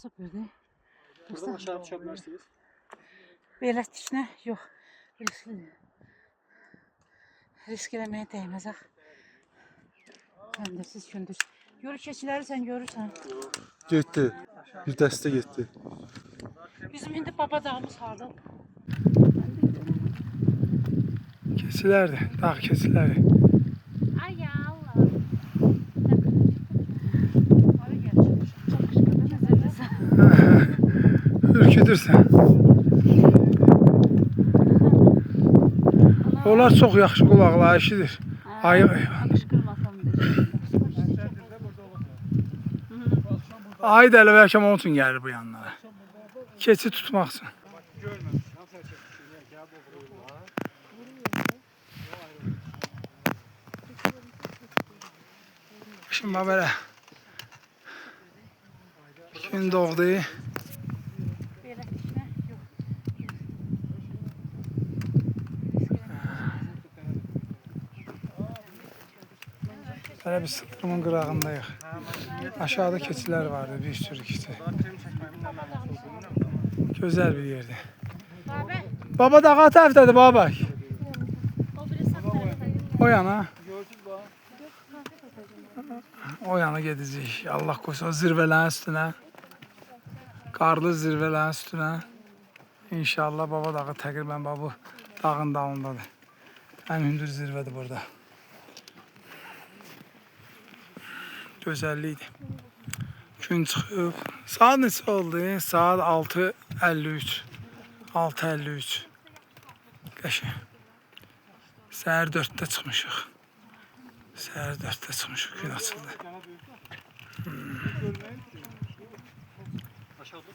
Burası böyle. Buradan aşağı düşebilirsiniz. Belə tiksinə yox. Risk eləməyə dəymez ax. Kəndirsiz gündüz. Yürü keçiləri sən görürsən. Getdi. Bir dəstə getdi. Bizim indi baba dağımız harda? Keçilərdir, dağ keçiləri. Ay ya Allah. Ay gəl. Çox qışqırdı nəzərləsən. Ürküdürsən. Onlar çox yaxşı qulaqlar eşidir. Ayıq. Qışqırmasam dedim. Ay dəli bəlkəm onun üçün gəlir bu yanlara. Keçi tutmaq üçün. Şimdi belə gün doğdu. Belə tiksinə yox. Belə bir sıldırımın qırağındayıq. Aşağıda keçilər vardı, bir sürü keçi. Gözəl bir yerdir. Baba dağa tərəfdədir baba. O yana. O yana gedəcəyik. Allah qoysa o zirvələrin üstünə. Qarlı zirvələrin üstünə. İnşallah baba dağı təqribən bu dağın dalındadır. Ən hündür zirvədir burada. Gözəllikdir. Gün çıxıb. Saat neçə oldu? Saat 6:53. 6:53. Qəşəng. Səhər 4-də çıxmışıq. Səhər 4-də çıxmışıq, gün açıldı. Aşağıda